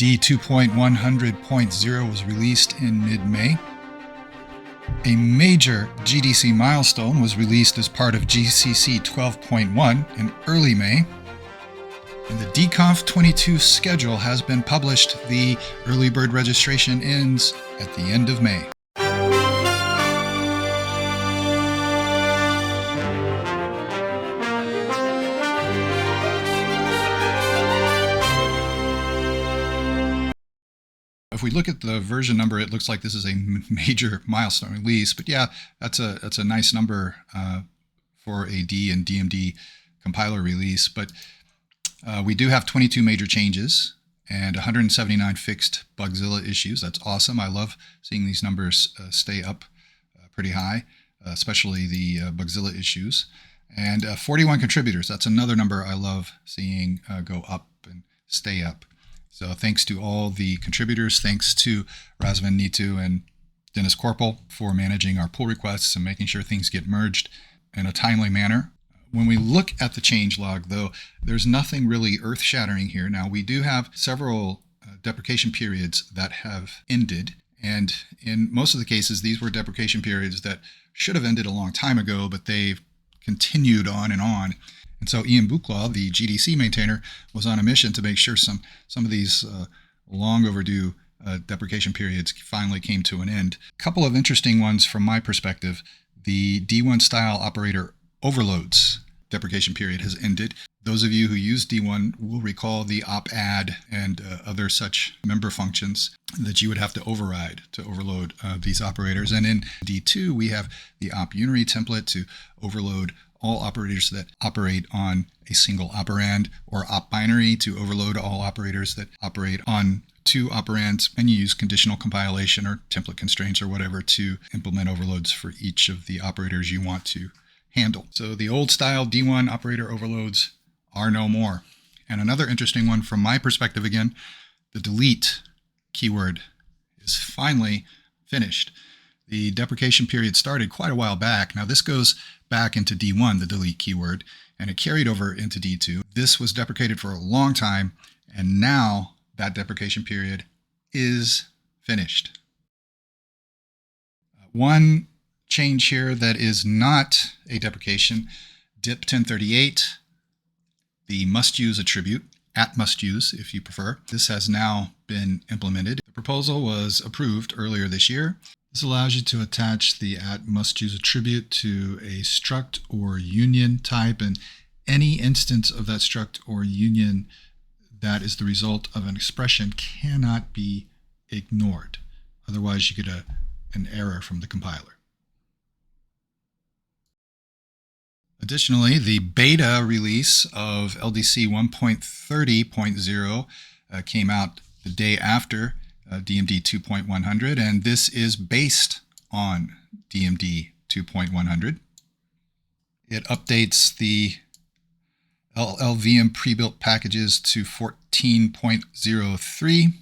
D 2.100.0 was released in mid-May. A major GDC milestone was released as part of GCC 12.1 in early May. And the DConf 22 schedule has been published. The early bird registration ends at the end of May. If we look at the version number, it looks like this is a major milestone release. But yeah, that's a nice number for a D and DMD compiler release. But we do have 22 major changes and 179 fixed Bugzilla issues. That's awesome. I love seeing these numbers stay up pretty high, especially the Bugzilla issues. And 41 contributors. That's another number I love seeing go up and stay up. So thanks to all the contributors, thanks to Razvan Nitu and Dennis Corpel for managing our pull requests and making sure things get merged in a timely manner. When we look at the changelog, though, there's nothing really earth-shattering here. Now, we do have several deprecation periods that have ended, and in most of the cases, these were deprecation periods that should have ended a long time ago, but they've continued on and on. And so Ian Buklaw, the GDC maintainer, was on a mission to make sure some of these long overdue deprecation periods finally came to an end. A couple of interesting ones from my perspective. The D1 style operator overloads deprecation period has ended. Those of you who use D1 will recall the op-add and other such member functions that you would have to override to overload these operators. And in D2, we have the op-unary template to overload all operators that operate on a single operand, or op-binary to overload all operators that operate on two operands, and you use conditional compilation or template constraints or whatever to implement overloads for each of the operators you want to handle. So the old style D1 operator overloads are no more. And another interesting one from my perspective again, the delete keyword is finally finished. The deprecation period started quite a while back. Now this goes back into D1, the delete keyword, and it carried over into D2. This was deprecated for a long time, and now that deprecation period is finished. One change here that is not a deprecation, dip 1038, the must use attribute, at must use if you prefer. This has now been implemented. The proposal was approved earlier this year. This allows you to attach the at must use attribute to a struct or union type, and any instance of that struct or union that is the result of an expression cannot be ignored. Otherwise you get an error from the compiler. Additionally, the beta release of LDC 1.30.0 came out the day after DMD 2.100, and this is based on DMD 2.100. It updates the LLVM pre-built packages to 14.03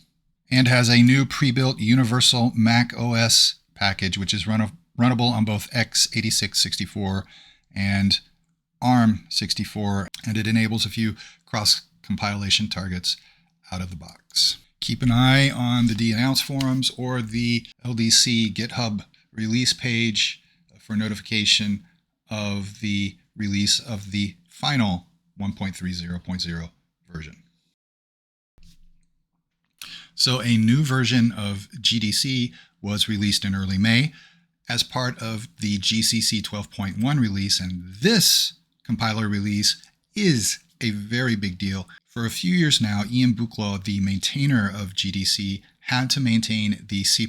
and has a new pre-built universal Mac OS package, which is runnable on both x86 64 and ARM64, and it enables a few cross-compilation targets out of the box. Keep an eye on the DAnnounce forums or the LDC GitHub release page for notification of the release of the final 1.30.0 version. So a new version of GDC was released in early May as part of the GCC 12.1 release, and this compiler release is a very big deal. For a few years now, Ian Buklaw, the maintainer of GDC, had to maintain the C++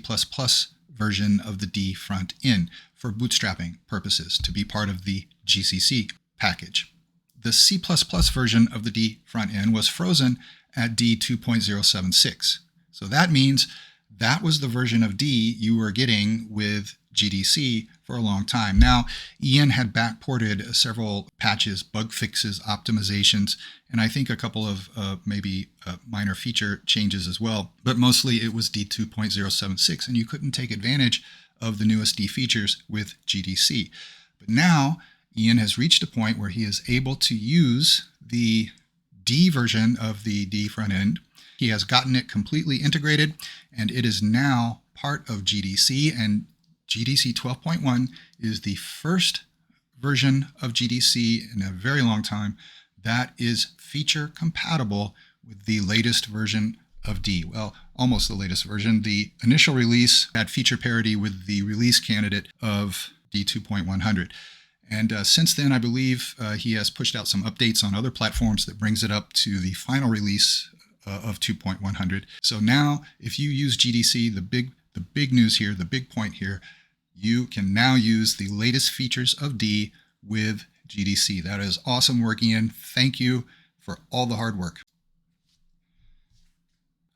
version of the D front end for bootstrapping purposes to be part of the GCC package. The C++ version of the D front end was frozen at D 2.076. So that means that was the version of D you were getting with GDC for a long time. Now, Ian had backported several patches, bug fixes, optimizations, and I think a couple of maybe minor feature changes as well. But mostly it was D 2.076, and you couldn't take advantage of the newest D features with GDC. But now, Ian has reached a point where he is able to use the D version of the D front end. He has gotten it completely integrated, and it is now part of GDC, and GDC 12.1 is the first version of GDC in a very long time that is feature compatible with the latest version of D. Well, almost the latest version. The initial release had feature parity with the release candidate of D 2.100. And since then, I believe he has pushed out some updates on other platforms that brings it up to the final release of 2.100. So now, if you use GDC, the big news here, the big point here, you can now use the latest features of D with GDC. That is awesome work, Ian. Thank you for all the hard work.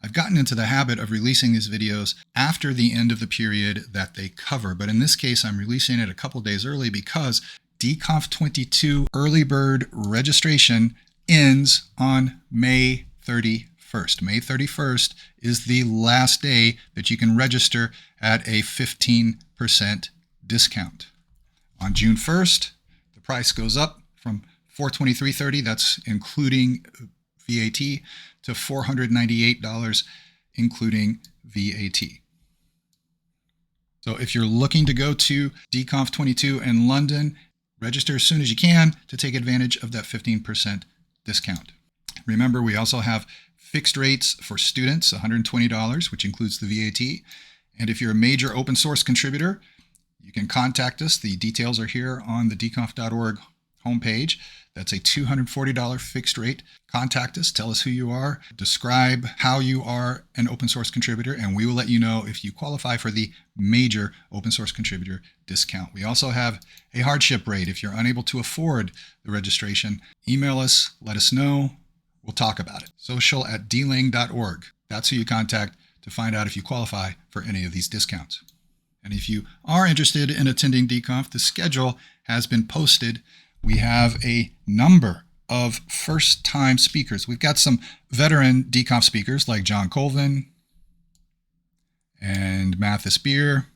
I've gotten into the habit of releasing these videos after the end of the period that they cover, but in this case, I'm releasing it a couple days early because DConf 22 early bird registration ends on May 31st. May 31st is the last day that you can register at a 15% discount. On June 1st, the price goes up from $423.30, that's including VAT, to $498, including VAT. So if you're looking to go to DConf 22 in London, register as soon as you can to take advantage of that 15% discount. Remember, we also have fixed rates for students, $120, which includes the VAT. And if you're a major open source contributor, you can contact us. The details are here on the dconf.org homepage. That's a $240 fixed rate. Contact us, tell us who you are, describe how you are an open source contributor, and we will let you know if you qualify for the major open source contributor discount. We also have a hardship rate. If you're unable to afford the registration, email us, let us know. We'll talk about it. social@dlang.org. That's who you contact to find out if you qualify for any of these discounts. And if you are interested in attending DConf, the schedule has been posted. We have a number of first-time speakers. We've got some veteran DConf speakers like John Colvin and Mathis Beer,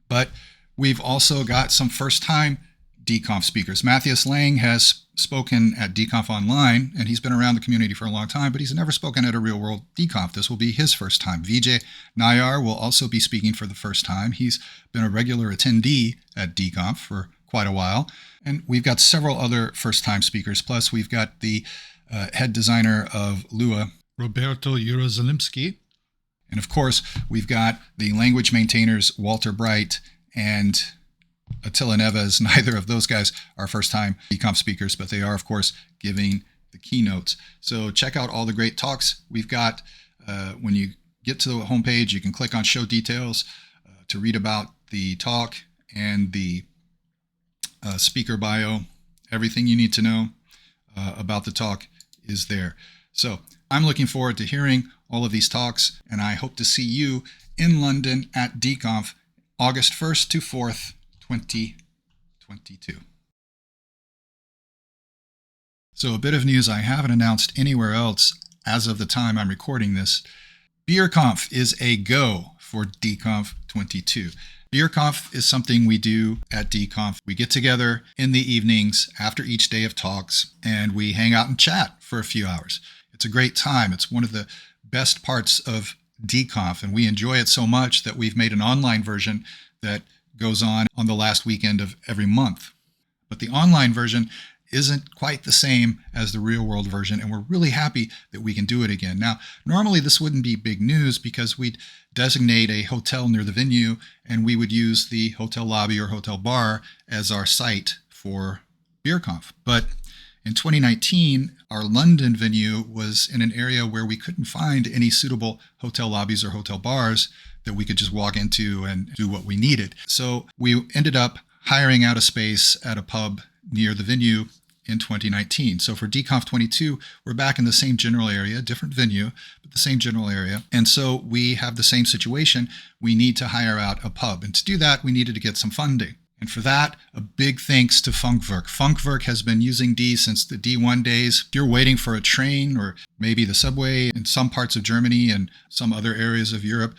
but we've also got some first-time DConf speakers. Matthias Lang has spoken at DConf Online, and he's been around the community for a long time, but he's never spoken at a real-world DConf. This will be his first time. Vijay Nayar will also be speaking for the first time. He's been a regular attendee at DConf for quite a while. And we've got several other first-time speakers. Plus, we've got the head designer of Lua, Roberto Jerozolimski. And of course, we've got the language maintainers, Walter Bright and Attila Neves. Neither of those guys are first-time DConf speakers, but they are, of course, giving the keynotes. So check out all the great talks we've got. When you get to the homepage, you can click on Show Details to read about the talk and the speaker bio. Everything you need to know about the talk is there. So I'm looking forward to hearing all of these talks, and I hope to see you in London at DConf, August 1st to 4th, 2022. So a bit of news I haven't announced anywhere else as of the time I'm recording this. BeerConf is a go for DConf 22. BeerConf is something we do at DConf. We get together in the evenings after each day of talks, and we hang out and chat for a few hours. It's a great time. It's one of the best parts of DConf, and we enjoy it so much that we've made an online version that goes on the last weekend of every month. But the online version isn't quite the same as the real world version, and we're really happy that we can do it again. Now, normally this wouldn't be big news because we'd designate a hotel near the venue and we would use the hotel lobby or hotel bar as our site for BeerConf. But in 2019, our London venue was in an area where we couldn't find any suitable hotel lobbies or hotel bars that we could just walk into and do what we needed. So we ended up hiring out a space at a pub near the venue in 2019. So for DConf 22, we're back in the same general area, different venue, but the same general area. And so we have the same situation. We need to hire out a pub. And to do that, we needed to get some funding. And for that, a big thanks to Funkwerk. Funkwerk has been using D since the D1 days. If you're waiting for a train or maybe the subway in some parts of Germany and some other areas of Europe,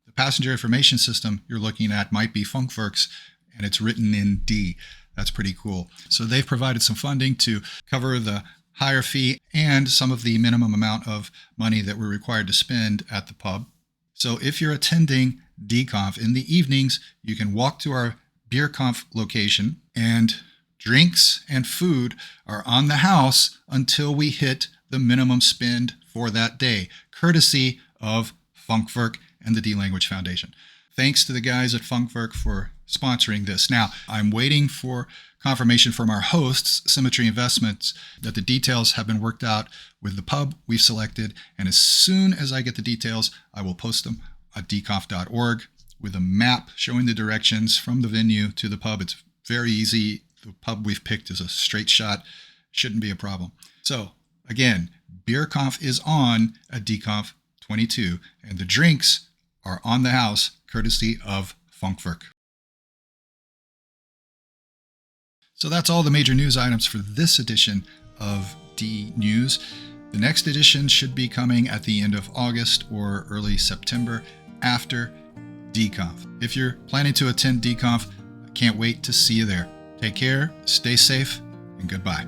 the passenger information system you're looking at might be Funkwerk's, and it's written in D. That's pretty cool. So they've provided some funding to cover the higher fee and some of the minimum amount of money that we're required to spend at the pub. So if you're attending DConf in the evenings, you can walk to our BeerConf location, and drinks and food are on the house until we hit the minimum spend for that day, courtesy of Funkwerk and the D-Language Foundation. Thanks to the guys at Funkwerk for sponsoring this. Now, I'm waiting for confirmation from our hosts, Symmetry Investments, that the details have been worked out with the pub we've selected. And as soon as I get the details, I will post them at dconf.org with a map showing the directions from the venue to the pub. It's very easy. The pub we've picked is a straight shot. Shouldn't be a problem. So again, BeerConf is on at DConf 22, and the drinks are on the house, courtesy of Funkwerk. So that's all the major news items for this edition of D News. The next edition should be coming at the end of August or early September after DConf. If you're planning to attend DConf, I can't wait to see you there. Take care, stay safe, and goodbye.